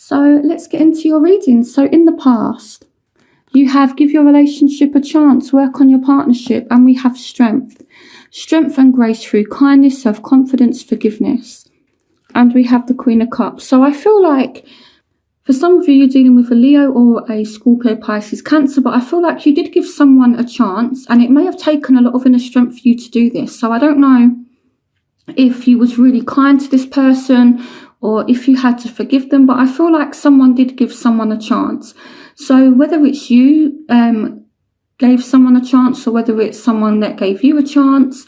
So let's get into your reading. So in the past, you have give your relationship a chance, work on your partnership, and we have strength. Strength and grace through kindness, self-confidence, forgiveness. And we have the Queen of Cups. So I feel like for some of you, you're dealing with a Leo or a Scorpio, Pisces, Cancer, but I feel like you did give someone a chance, and it may have taken a lot of inner strength for you to do this. So I don't know if you was really kind to this person or if you had to forgive them, but I feel like someone did give someone a chance. So whether it's you gave someone a chance or whether it's someone that gave you a chance,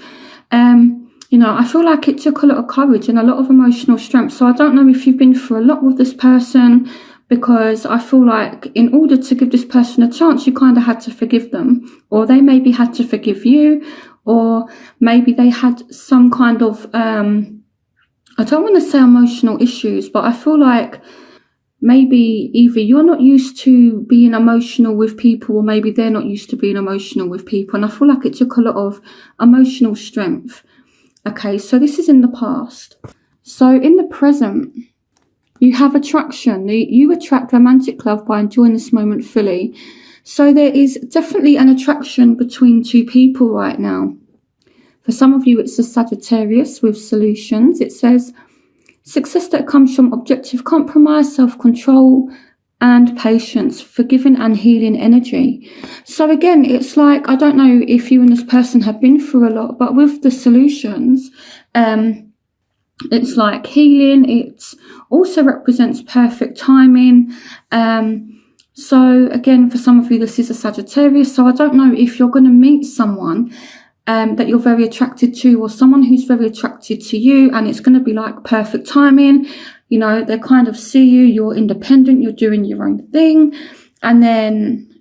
I feel like it took a lot of courage and a lot of emotional strength. So I don't know if you've been through a lot with this person, because I feel like in order to give this person a chance, you kind of had to forgive them, or they maybe had to forgive you, or maybe they had some kind of, I don't want to say emotional issues, but I feel like maybe either you're not used to being emotional with people, or maybe they're not used to being emotional with people. And I feel like it took a lot of emotional strength. Okay, so this is in the past. So in the present, you have attraction. You attract romantic love by enjoying this moment fully. So there is definitely an attraction between two people right now. For some of you, it's a Sagittarius with solutions. It says success that comes from objective compromise, self-control, and patience, forgiving and healing energy. So again, it's like, I don't know if you and this person have been through a lot, but with the solutions, it's like healing. It also represents perfect timing. So again, for some of you, this is a Sagittarius. So I don't know if you're going to meet someone that you're very attracted to, or someone who's very attracted to you, and it's going to be like perfect timing. They kind of see you, you're independent, you're doing your own thing, and then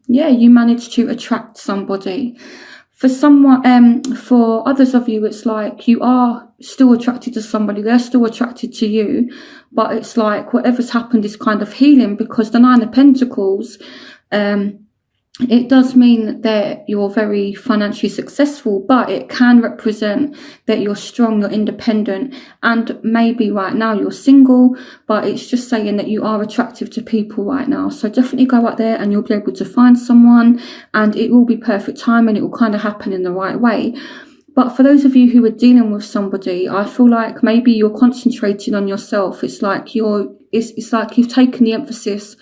you manage to attract somebody. For someone, for others of you, it's like you are still attracted to somebody, they're still attracted to you, but it's like whatever's happened is kind of healing, because the Nine of Pentacles, it does mean that you're very financially successful, but it can represent that you're strong, you're independent, and maybe right now you're single, but it's just saying that you are attractive to people right now. So definitely go out there and you'll be able to find someone, and it will be perfect time, and it will kind of happen in the right way. But for those of you who are dealing with somebody, I feel like maybe you're concentrating on yourself. It's like it's like you've taken the emphasis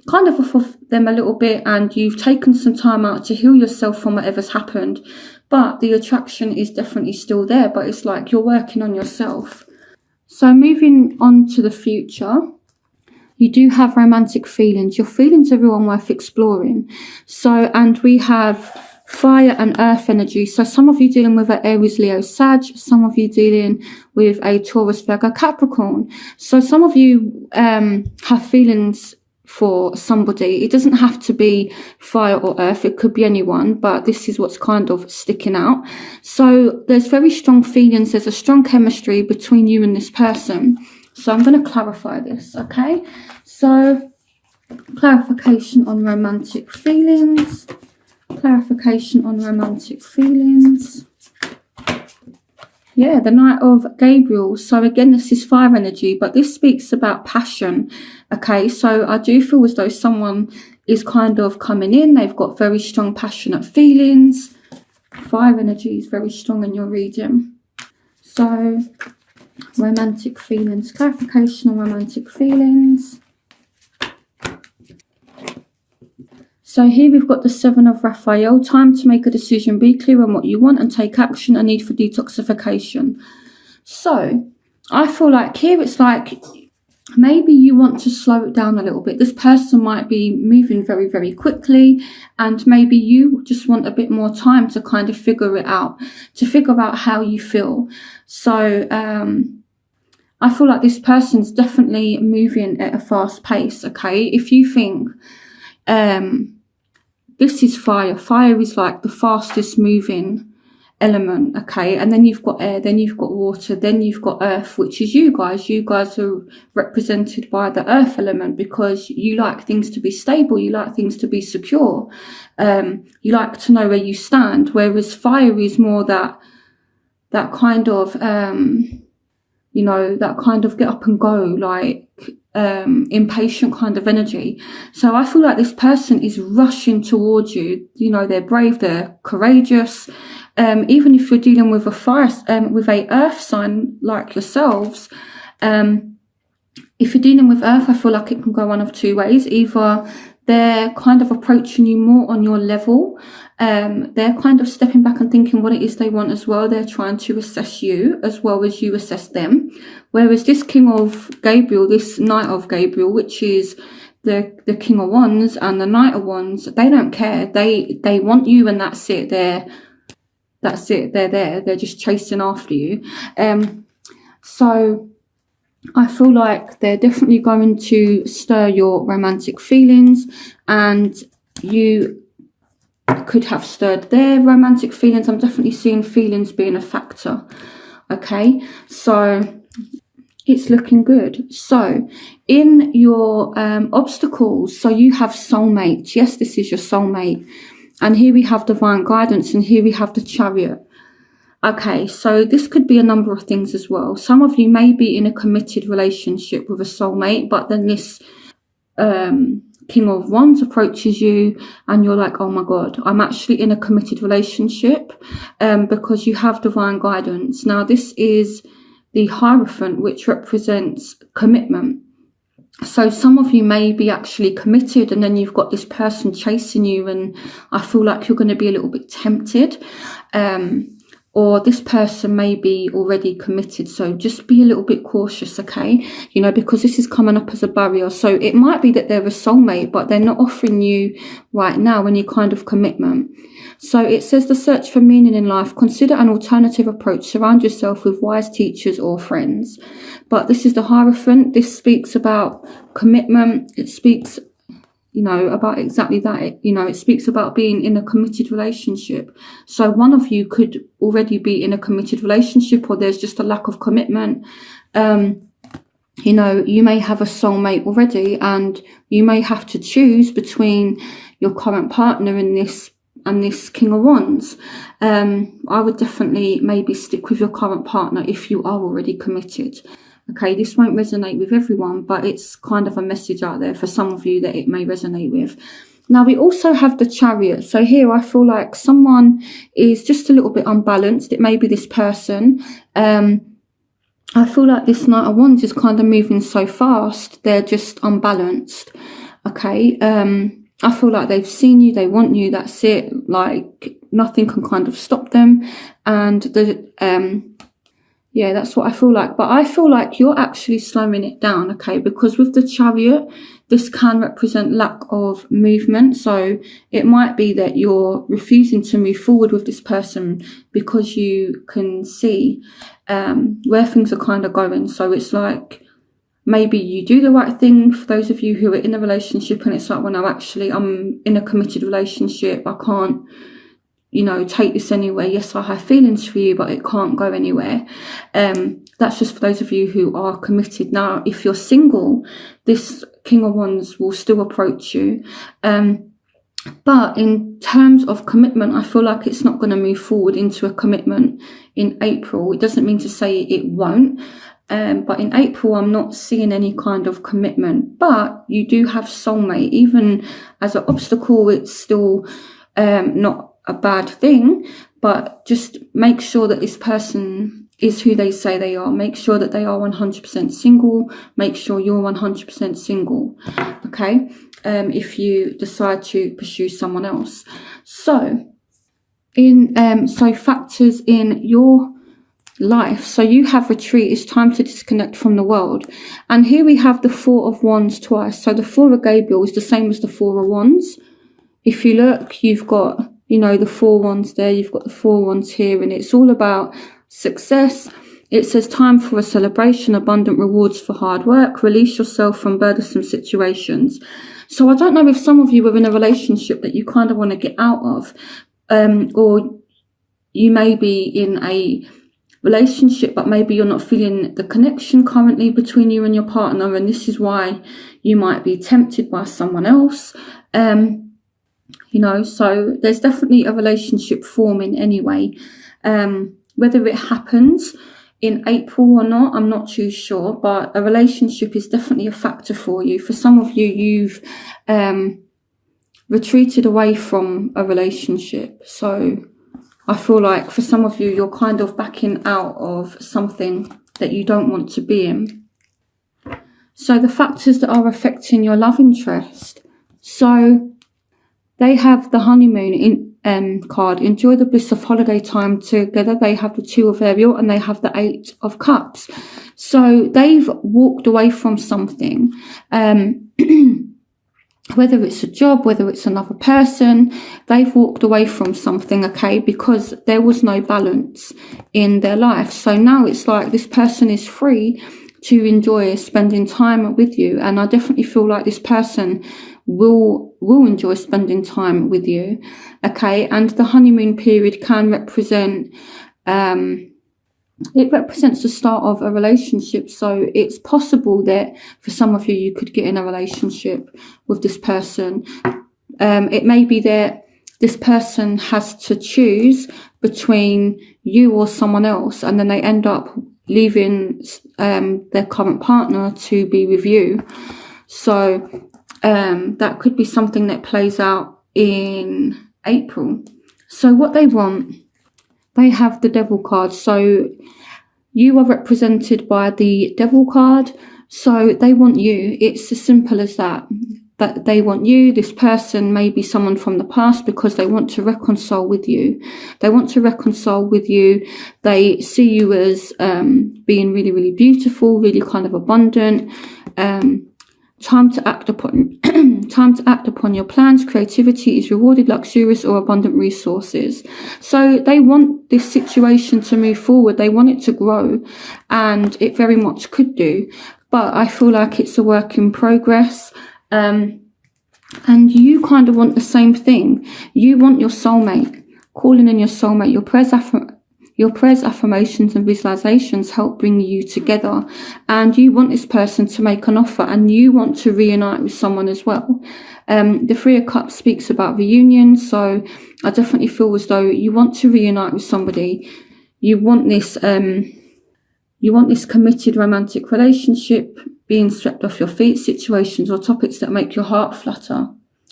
kind of off of them a little bit, and you've taken some time out to heal yourself from whatever's happened. But the attraction is definitely still there, but it's like you're working on yourself. So moving on to the future, you do have romantic feelings. Your feelings are everyone worth exploring. So, and we have fire and earth energy. So some of you dealing with an Aries, Leo, Sag. Some of you dealing with a Taurus, Virgo, Capricorn. So some of you have feelings for somebody. It doesn't have to be fire or earth, it could be anyone, but this is what's kind of sticking out. So there's very strong feelings, there's a strong chemistry between you and this person. So I'm going to clarify this, okay? So clarification on romantic feelings. Yeah, the Knight of Gabriel. So again, this is fire energy, but this speaks about passion. Okay, so I do feel as though someone is kind of coming in. They've got very strong, passionate feelings. Fire energy is very strong in your reading. So romantic feelings, clarification on romantic feelings. So here we've got the Seven of Raphael. Time to make a decision, be clear on what you want and take action, a need for detoxification. So I feel like here it's like maybe you want to slow it down a little bit. This person might be moving very, very quickly, and maybe you just want a bit more time to kind of figure it out, to figure out how you feel. So I feel like this person's definitely moving at a fast pace, okay? If you think this is fire. Fire is like the fastest moving element, okay? And then you've got air, then you've got water, then you've got earth, which is you guys. You guys are represented by the earth element because you like things to be stable. You like things to be secure. You like to know where you stand, whereas fire is more that kind of, that kind of get up and go, like impatient kind of energy. So I feel like this person is rushing towards you. You know, they're brave, they're courageous. Even if you're dealing with with a earth sign like yourselves, if you're dealing with earth, I feel like it can go one of two ways. Either they're kind of approaching you more on your level. They're kind of stepping back and thinking what it is they want as well. They're trying to assess you as well as you assess them. Whereas this King of Gabriel, this Knight of Gabriel, which is the King of Wands and the Knight of Wands, they don't care. They want you, and that's it. They're there. They're just chasing after you. So I feel like they're definitely going to stir your romantic feelings, and you could have stirred their romantic feelings. I'm definitely seeing feelings being a factor. Okay, so it's looking good. So in your obstacles, so you have soulmate. Yes, this is your soulmate. And here we have divine guidance, and here we have the Chariot. Okay, so this could be a number of things as well. Some of you may be in a committed relationship with a soulmate, but then this King of Wands approaches you and you're like, oh my God, I'm actually in a committed relationship, because you have divine guidance. Now, this is the Hierophant, which represents commitment. So some of you may be actually committed, and then you've got this person chasing you, and I feel like you're going to be a little bit tempted. Or this person may be already committed. So just be a little bit cautious, okay? You know, because this is coming up as a barrier. So it might be that they're a soulmate, but they're not offering you right now any kind of commitment. So it says the search for meaning in life. Consider an alternative approach. Surround yourself with wise teachers or friends. But this is the Hierophant. This speaks about commitment. It speaks, you know, about exactly that. It speaks about being in a committed relationship. So one of you could already be in a committed relationship, or there's just a lack of commitment. You may have a soulmate already, and you may have to choose between your current partner and this King of Wands. I would definitely maybe stick with your current partner if you are already committed. Okay, this won't resonate with everyone, but it's kind of a message out there for some of you that it may resonate with. Now, we also have the Chariot. So here I feel like someone is just a little bit unbalanced. It may be this person. I feel like this Knight of Wands is kind of moving so fast. They're just unbalanced. Okay, I feel like they've seen you, they want you, that's it. Like, nothing can kind of stop them. And yeah, that's what I feel like. But I feel like you're actually slowing it down, okay? Because with the Chariot, this can represent lack of movement. So it might be that you're refusing to move forward with this person because you can see where things are kind of going. So it's like, maybe you do the right thing for those of you who are in a relationship, and it's like, well, no, actually, I'm in a committed relationship. I can't, take this anywhere. Yes, I have feelings for you, but it can't go anywhere. That's just for those of you who are committed. Now, if you're single, this King of Wands will still approach you. But in terms of commitment, I feel like it's not going to move forward into a commitment in April. It doesn't mean to say it won't. But in April, I'm not seeing any kind of commitment. But you do have soulmate. Even as an obstacle, it's still not a bad thing. But just make sure that this person is who they say they are. Make sure that they are 100% single. Make sure you're 100% single. Okay? If you decide to pursue someone else. So factors in your life. So you have retreat. It's time to disconnect from the world. And here we have the Four of Wands twice. So the Four of Gabriel is the same as the Four of Wands. If you look, you've got, the Four Wands there. You've got the Four Wands here. And it's all about success. It says time for a celebration, abundant rewards for hard work. Release yourself from burdensome situations. So I don't know if some of you are in a relationship that you kind of want to get out of. Or you may be in a relationship, but maybe you're not feeling the connection currently between you and your partner, and this is why you might be tempted by someone else. So there's definitely a relationship forming anyway. Whether it happens in April or not, I'm not too sure, but a relationship is definitely a factor for you. For some of you, you've retreated away from a relationship. So I feel like for some of you, you're kind of backing out of something that you don't want to be in. So the factors that are affecting your love interest. So they have the honeymoon card. Enjoy the bliss of holiday time together. They have the 2 of Ariel and they have the 8 of Cups. So they've walked away from something. Whether it's a job, whether it's another person, they've walked away from something, okay, because there was no balance in their life. So now it's like this person is free to enjoy spending time with you. And I definitely feel like this person will enjoy spending time with you, okay? And the honeymoon period can represent, it represents the start of a relationship. So it's possible that for some of you, you could get in a relationship with this person. It may be that this person has to choose between you or someone else, and then they end up leaving their current partner to be with you. So that could be something that plays out in April. So what they want, they have the Devil card. So you are represented by the Devil card. So they want you. It's as simple as that. That they want you. This person may be someone from the past because they want to reconcile with you. They want to reconcile with you. They see you as being really, really beautiful, really kind of abundant. Time to act upon your plans. Creativity is rewarded, luxurious or abundant resources. So they want this situation to move forward. They want it to grow, and it very much could do. But I feel like it's a work in progress. And you kind of want the same thing. You want your soulmate. Calling in your soulmate. Your prayers, affirmations and visualizations help bring you together, and you want this person to make an offer, and you want to reunite with someone as well. The 3 of Cups speaks about reunion, so I definitely feel as though you want to reunite with somebody. You want this committed romantic relationship, being swept off your feet, situations or topics that make your heart flutter.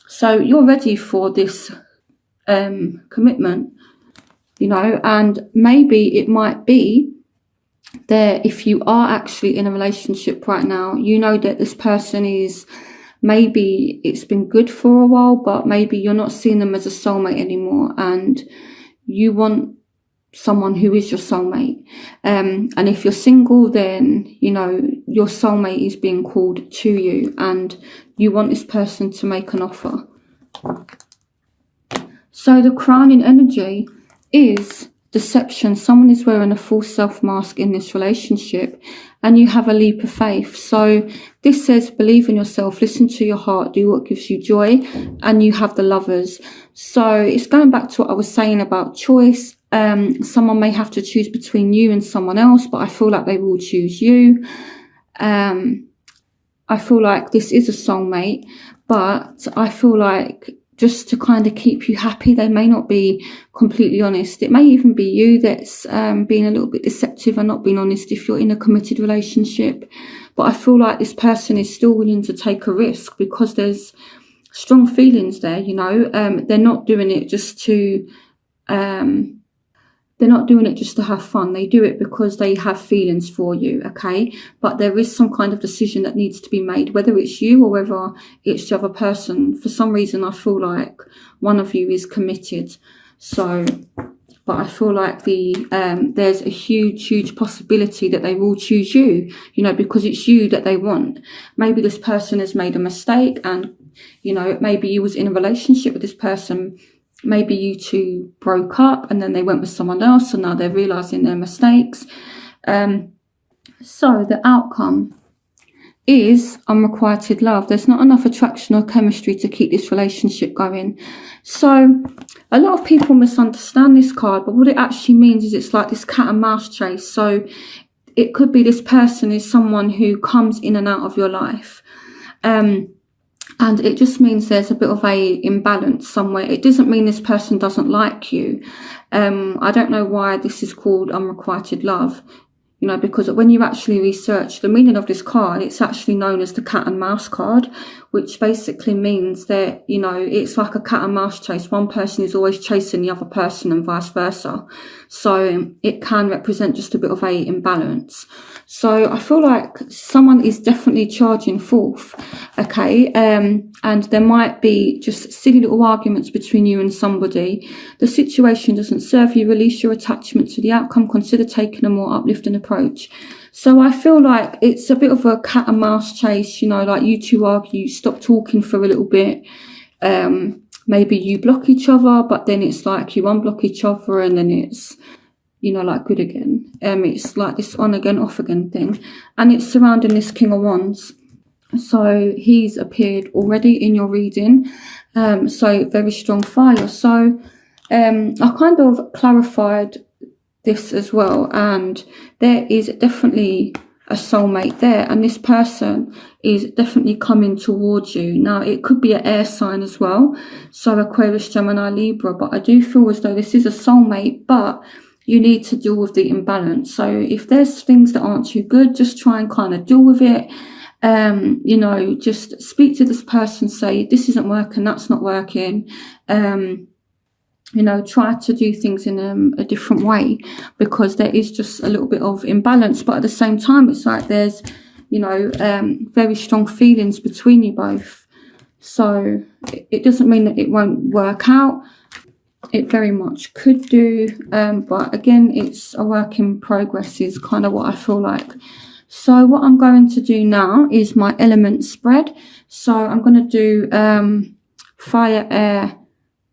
So you're ready for this commitment. You know, and maybe it might be that if you are actually in a relationship right now, you know that this person is, maybe it's been good for a while, but maybe you're not seeing them as a soulmate anymore, and you want someone who is your soulmate. And if you're single, then, you know, your soulmate is being called to you, and you want this person to make an offer. So the crowning energy is deception. Someone is wearing a false self mask in this relationship, and you have a leap of faith. So this says believe in yourself, listen to your heart, do what gives you joy, and you have the Lovers. So it's going back to what I was saying about choice. Someone may have to choose between you and someone else, but I feel like they will choose you. I feel like this is a soulmate, but I feel like just to kind of keep you happy, they may not be completely honest. It may even be you that's being a little bit deceptive and not being honest if you're in a committed relationship. But I feel like this person is still willing to take a risk because there's strong feelings there, you know. They're not doing it just to have fun. They do it because they have feelings for you, okay? But there is some kind of decision that needs to be made, whether it's you or whether it's the other person. For some reason, I feel like one of you is committed. So, but I feel like there's a huge possibility that they will choose you, you know, because it's you that they want. Maybe this person has made a mistake, and, you know, maybe you was in a relationship with this person. Maybe you two broke up and then they went with someone else, and now they're realising their mistakes. So the outcome is unrequited love. There's not enough attraction or chemistry to keep this relationship going. So a lot of people misunderstand this card, but what it actually means is it's like this cat and mouse chase. So it could be this person is someone who comes in and out of your life. And it just means there's a bit of a imbalance somewhere. It doesn't mean this person doesn't like you. I don't know why this is called unrequited love. you know, because when you actually research the meaning of this card, it's actually known as the cat and mouse card, which basically means that, you know, it's like a cat and mouse chase. One person is always chasing the other person and vice versa. So it can represent just a bit of a imbalance. So I feel like someone is definitely charging forth, okay? And there might be just silly little arguments between you and somebody. The situation doesn't serve you. Release your attachment to the outcome. Consider taking a more uplifting approach. So I feel like it's a bit of a cat and mouse chase, you know, like you two argue, stop talking for a little bit. Maybe you block each other, but then it's like you unblock each other and then it's, you know, like good again. It's like this on again, off again thing. And it's surrounding this King of Wands. So he's appeared already in your reading. So very strong fire. So I kind of clarified this as well. And there is definitely a soulmate there. And this person is definitely coming towards you. Now, it could be an air sign as well. So Aquarius, Gemini, Libra. But I do feel as though this is a soulmate, but you need to deal with the imbalance. So if there's things that aren't too good, just try and kind of deal with it. You know, just speak to this person, say, this isn't working, that's not working. You know, try to do things in a different way, because there is just a little bit of imbalance. But at the same time, it's like there's, you know, very strong feelings between you both. So it doesn't mean that it won't work out. It very much could do, but again, it's a work in progress is kind of what I feel like. So what I'm going to do now is my element spread. So I'm going to do fire, air,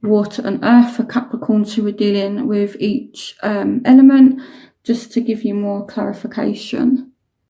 water and earth for Capricorns who are dealing with each element, just to give you more clarification.